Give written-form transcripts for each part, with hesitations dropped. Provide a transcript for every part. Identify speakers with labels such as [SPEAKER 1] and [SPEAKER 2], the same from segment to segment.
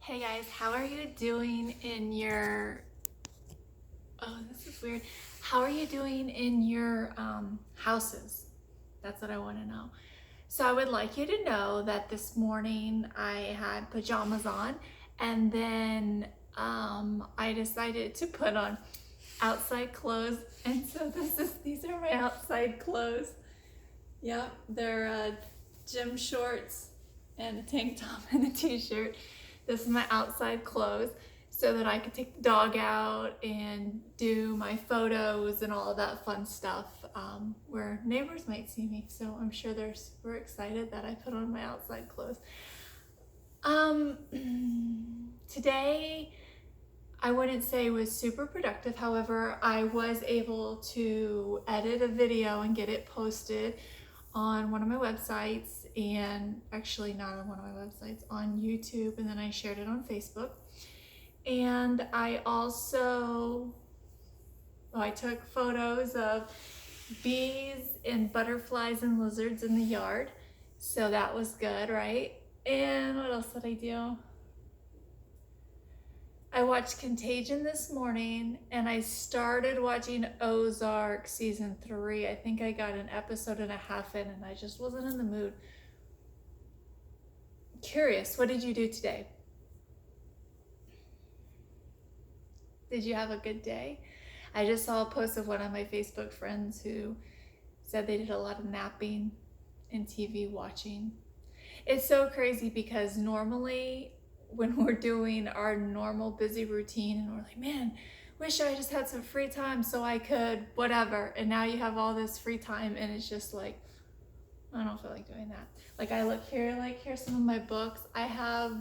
[SPEAKER 1] Hey guys, how are you doing in your, oh, this is weird. How are you doing in your houses? That's what I want to know. So I would like you to know that this morning I had pajamas on and then I decided to put on outside clothes. And so these are my outside clothes. Yep, they're gym shorts and a tank top and a t-shirt. This is my outside clothes so that I could take the dog out and do my photos and all of that fun stuff where neighbors might see me. So I'm sure they're super excited that I put on my outside clothes. Today I wouldn't say was super productive. However, I was able to edit a video and get it posted on one of my websites, and actually not on one of my websites, on YouTube, and then I shared it on Facebook. And I also, I took photos of bees and butterflies and lizards in the yard. So that was good, right? And what else did I do? I watched Contagion this morning and I started watching Ozark season 3. I think I got an episode and a half in and I just wasn't in the mood. Curious, what did you do today? Did you have a good day? I just saw a post of one of my Facebook friends who said they did a lot of napping and TV watching. It's so crazy because normally when we're doing our normal busy routine and we're like, man, wish I just had some free time so I could whatever, and now you have all this free time and it's just like, I don't feel like doing that. Like I look here, like here's some of my books. I have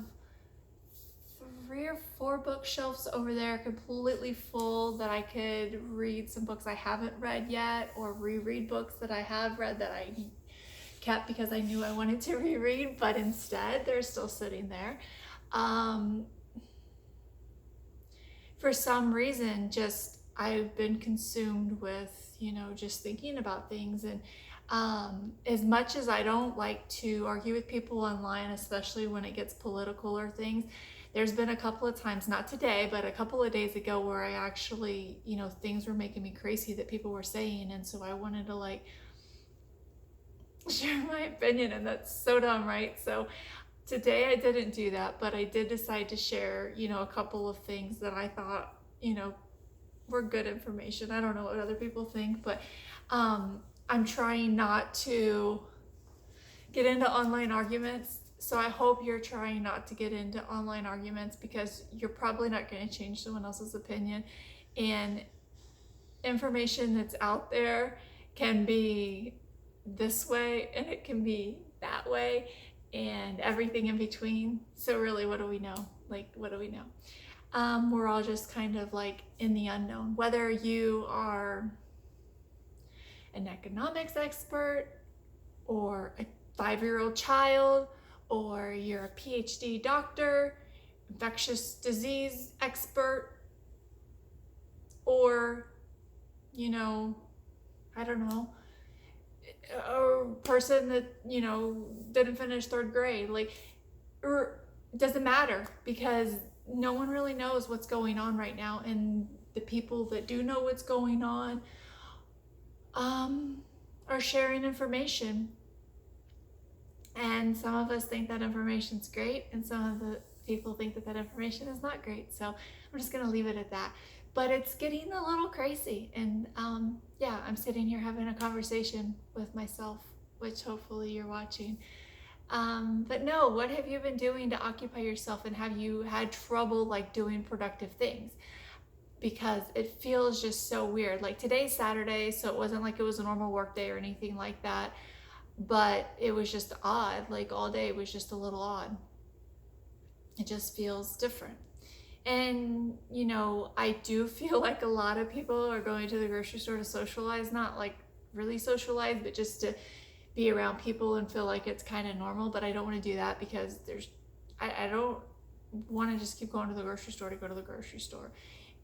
[SPEAKER 1] 3 or 4 bookshelves over there completely full that I could read some books I haven't read yet, or reread books that I have read that I kept because I knew I wanted to reread, but instead they're still sitting there. For some reason, just I've been consumed with, just thinking about things. And as much as I don't like to argue with people online, especially when it gets political or things, there's been a couple of times, not today, but a couple of days ago where I actually, things were making me crazy that people were saying. And so I wanted to share my opinion, and that's so dumb, right? So today I didn't do that, but I did decide to share, a couple of things that I thought, were good information. I don't know what other people think, but I'm trying not to get into online arguments. So I hope you're trying not to get into online arguments because you're probably not going to change someone else's opinion. And information that's out there can be this way and it can be that way and everything in between. So really, what do we know? What do we know? We're all just kind of in the unknown. Whether you are an economics expert or a 5-year-old child, or you're a PhD doctor, infectious disease expert, or, I don't know, a person that, didn't finish 3rd grade, or it doesn't matter because no one really knows what's going on right now. And the people that do know what's going on are sharing information. And some of us think that information's great, and some of the people think that information is not great. So I'm just gonna leave it at that. But it's getting a little crazy, and yeah, I'm sitting here having a conversation with myself, which hopefully you're watching. But no, what have you been doing to occupy yourself, and have you had trouble doing productive things? Because it feels just so weird. Today's Saturday, so it wasn't like it was a normal work day or anything like that, but it was just odd. All day was just a little odd. It just feels different. And I do feel like a lot of people are going to the grocery store to socialize, not really socialize, but just to be around people and feel like it's kind of normal. But I don't want to do that because I don't want to just keep going to the grocery store to go to the grocery store.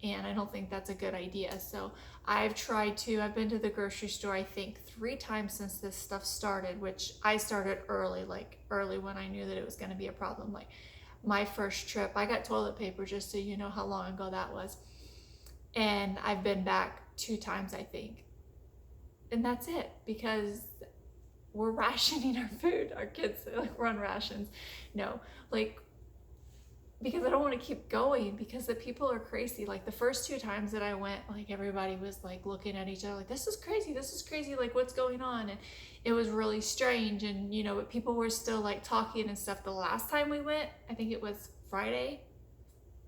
[SPEAKER 1] And I don't think that's a good idea. So I've been to the grocery store, I think 3 times since this stuff started, which I started early when I knew that it was going to be a problem. my first trip, I got toilet paper, just so you know how long ago that was. And I've been back 2 times, I think. And that's it, because we're rationing our food. Our kids, like, we're on rations. No, like, because I don't want to keep going, because the people are crazy. Like the first 2 times that I went, like everybody was like looking at each other like, this is crazy, like what's going on? And it was really strange. And you know, but people were still like talking and stuff. The last time we went, I think it was Friday.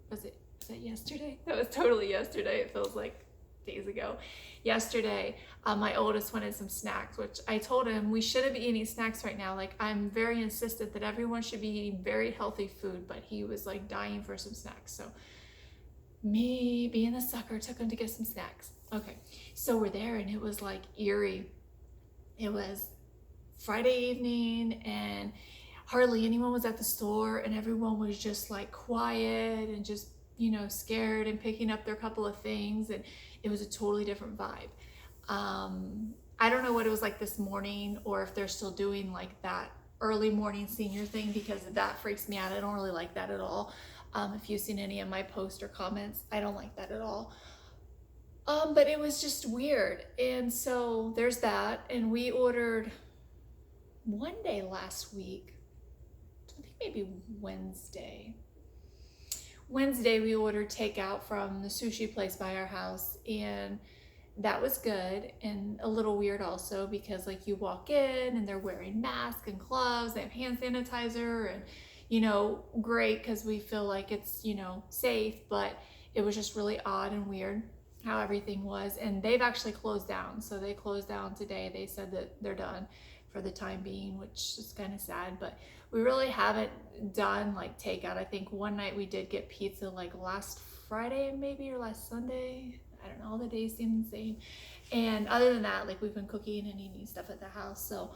[SPEAKER 1] Was it yesterday? That was totally yesterday. It feels like days ago. Yesterday, my oldest wanted some snacks, which I told him we shouldn't be eating snacks right now. Like, I'm very insistent that everyone should be eating very healthy food, but he was like dying for some snacks. So me being the sucker took him to get some snacks. Okay, so we're there, and it was like eerie. It was Friday evening, and hardly anyone was at the store, and everyone was just like quiet and just, you know, scared and picking up their couple of things. And it was a totally different vibe. I don't know what it was like this morning, or if they're still doing like that early morning senior thing, because that freaks me out. I don't really like that at all. If you've seen any of my posts or comments, I don't like that at all. But it was just weird. And so there's that. And we ordered one day last week, I think maybe Wednesday, we ordered takeout from the sushi place by our house, and that was good and a little weird also, because like you walk in and they're wearing masks and gloves, they have hand sanitizer, and you know, great, because we feel like it's, you know, safe. But it was just really odd and weird how everything was. And they've actually closed down. So they closed down today. They said that they're done for the time being, which is kind of sad. But we really haven't done like takeout. I think one night we did get pizza, like last Friday maybe, or last Sunday. I don't know, all the days seem the same. And other than that, like we've been cooking and eating stuff at the house. So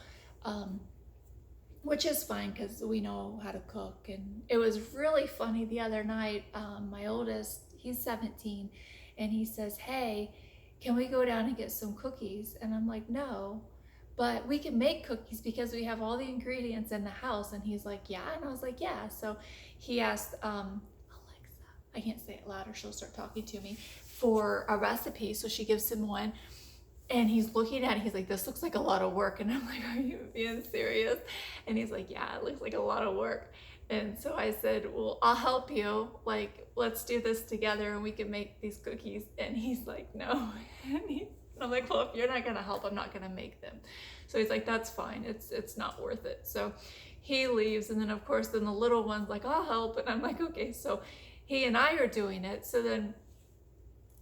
[SPEAKER 1] which is fine, because we know how to cook. And it was really funny the other night. My oldest, he's 17, and he says, hey, can we go down and get some cookies? And I'm like, no, but we can make cookies because we have all the ingredients in the house. And he's like, yeah. And I was like, yeah. So he asked Alexa, I can't say it loud or she'll start talking to me, for a recipe. So she gives him one, and he's looking at it, he's like, this looks like a lot of work. And I'm like, are you being serious? And he's like, yeah, it looks like a lot of work. And so I said, well, I'll help you. Like, let's do this together and we can make these cookies. And he's like, no. And I'm like, well, if you're not gonna help, I'm not gonna make them. So he's like, that's fine. It's not worth it. So he leaves. And then of course, then the little one's like, I'll help. And I'm like, okay. So he and I are doing it. So then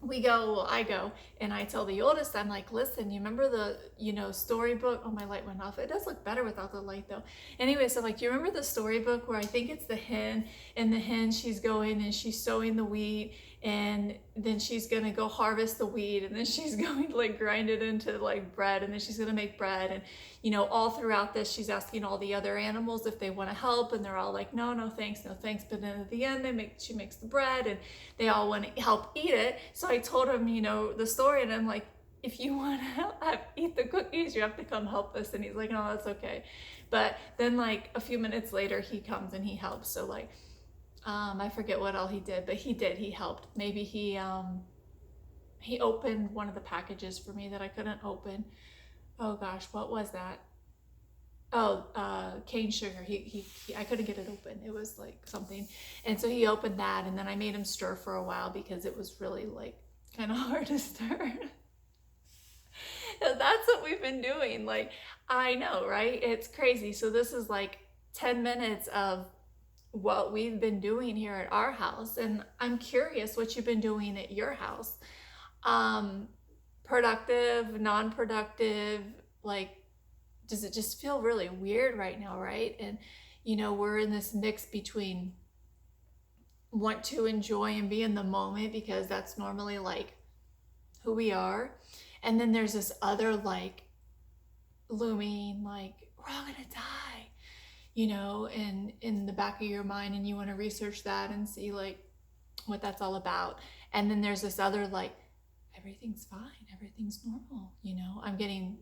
[SPEAKER 1] I go, and I tell the oldest, I'm like, listen, you remember the, you know, storybook? Oh, my light went off. It does look better without the light though. Anyway, so like, you remember the storybook where I think it's the hen, and the hen, she's going and she's sowing the wheat, and then she's gonna go harvest the wheat, and then she's going to like grind it into like bread, and then she's gonna make bread. And you know, all throughout this, she's asking all the other animals if they want to help, and they're all like, no, no thanks, no thanks. But then at the end, she makes the bread, and they all want to help eat it. So I told him, you know, the story, and I'm like, if you want to eat the cookies, you have to come help us. And he's like, no, that's okay. But then like a few minutes later, he comes and he helps. So like, I forget what all he did, but he helped. Maybe he opened one of the packages for me that I couldn't open. Oh gosh, what was that? Oh, cane sugar. I couldn't get it open. It was like something. And so he opened that, and then I made him stir for a while because it was really like kind of hard to stir. That's what we've been doing. Like, I know, right? It's crazy. So this is like 10 minutes of what we've been doing here at our house. And I'm curious what you've been doing at your house. Productive, non-productive, like, does it just feel really weird right now, right? And you know, we're in this mix between want to enjoy and be in the moment, because that's normally like who we are, and then there's this other like looming, like, we're all gonna die, you know, and in the back of your mind, and you want to research that and see like what that's all about. And then there's this other like, everything's fine, everything's normal, you know. I'm getting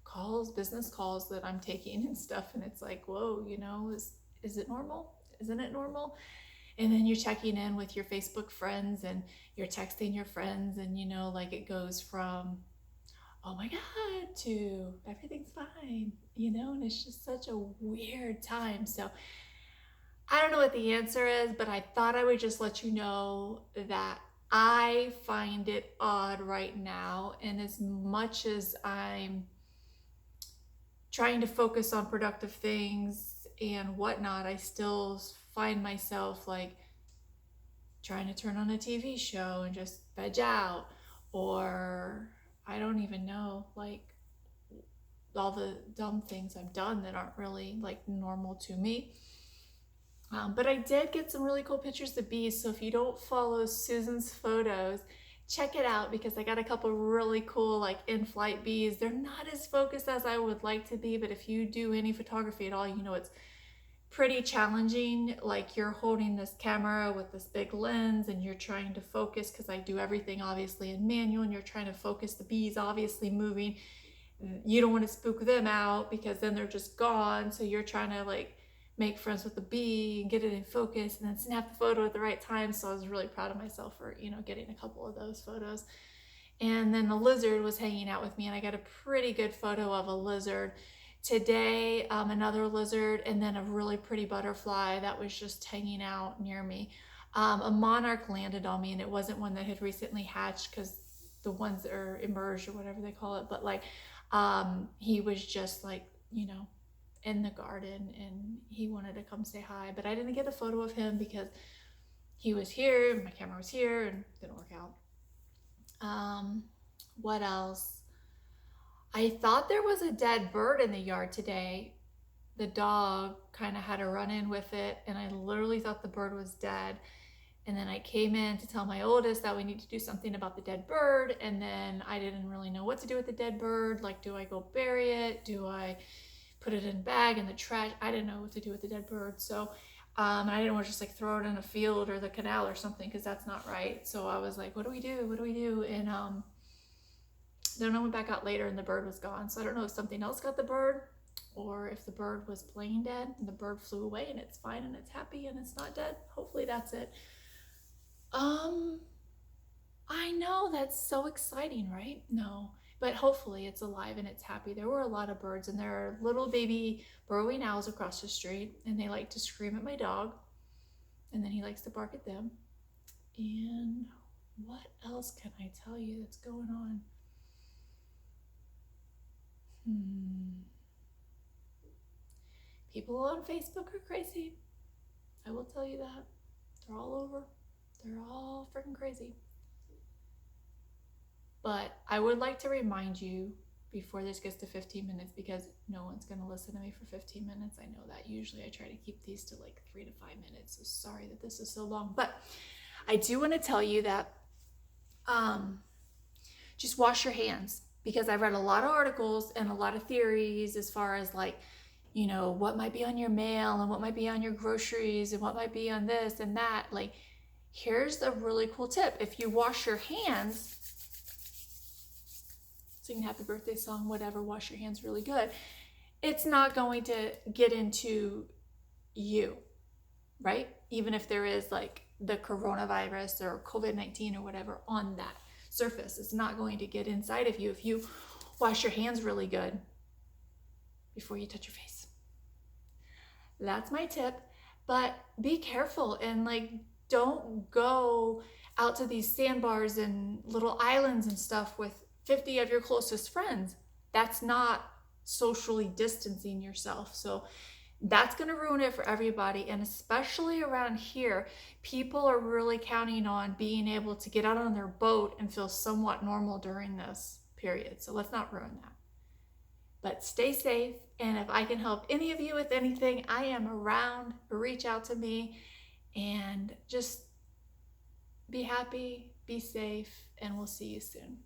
[SPEAKER 1] calls, business calls that I'm taking and stuff, and it's like, whoa, you know, is it normal? Isn't it normal? And then you're checking in with your Facebook friends and you're texting your friends, and like it goes from, oh my God, to everything's fine, and it's just such a weird time. So I don't know what the answer is, but I thought I would just let you know that I find it odd right now. And as much as I'm trying to focus on productive things and whatnot, I still find myself like trying to turn on a TV show and just veg out, or I don't even know, like all the dumb things I've done that aren't really like normal to me. But I did get some really cool pictures of bees. So if you don't follow Susan's photos, check it out, because I got a couple really cool like in-flight bees. They're not as focused as I would like to be, but if you do any photography at all, it's pretty challenging. Like you're holding this camera with this big lens and you're trying to focus, because I do everything obviously in manual, and you're trying to focus the bees obviously moving. You don't want to spook them out because then they're just gone. So you're trying to like make friends with the bee and get it in focus and then snap the photo at the right time. So I was really proud of myself for, getting a couple of those photos. And then the lizard was hanging out with me, and I got a pretty good photo of a lizard today, another lizard, and then a really pretty butterfly that was just hanging out near me. A monarch landed on me, and it wasn't one that had recently hatched, because the ones that are emerged or whatever they call it, but like he was just like, in the garden, and he wanted to come say hi, but I didn't get a photo of him because he was here and my camera was here and it didn't work out. What else? I thought there was a dead bird in the yard today. The dog kind of had a run-in with it, and I literally thought the bird was dead. And then I came in to tell my oldest that we need to do something about the dead bird, and then I didn't really know what to do with the dead bird. Like, do I go bury it? Do I put it in a bag in the trash? I didn't know what to do with the dead bird. So I didn't want to just like throw it in a field or the canal or something, because that's not right. So I was like, what do we do? What do we do? And then I went back out later and the bird was gone. So I don't know if something else got the bird, or if the bird was plain dead and the bird flew away and it's fine and it's happy and it's not dead. Hopefully that's it. I know, that's so exciting, right? No, but hopefully it's alive and it's happy. There were a lot of birds, and there are little baby burrowing owls across the street, and they like to scream at my dog, and then he likes to bark at them. And what else can I tell you that's going on? People on Facebook are crazy. I will tell you that. They're all over. They're all freaking crazy. But I would like to remind you before this gets to 15 minutes, because no one's going to listen to me for 15 minutes. I know that. Usually I try to keep these to like 3 to 5 minutes. So sorry that this is so long. But I do want to tell you that just wash your hands, because I've read a lot of articles and a lot of theories as far as like, what might be on your mail and what might be on your groceries and what might be on this and that. Like, here's a really cool tip. If you wash your hands, sing happy birthday song, whatever, wash your hands really good, it's not going to get into you, right? Even if there is like the coronavirus or COVID-19 or whatever on that surface, it's not going to get inside of you if you wash your hands really good before you touch your face. That's my tip. But be careful, and like, don't go out to these sandbars and little islands and stuff with 50 of your closest friends. That's not socially distancing yourself. So that's going to ruin it for everybody. And especially around here, people are really counting on being able to get out on their boat and feel somewhat normal during this period. So let's not ruin that. But stay safe. And if I can help any of you with anything, I am around. Reach out to me, and just be happy, be safe, and we'll see you soon.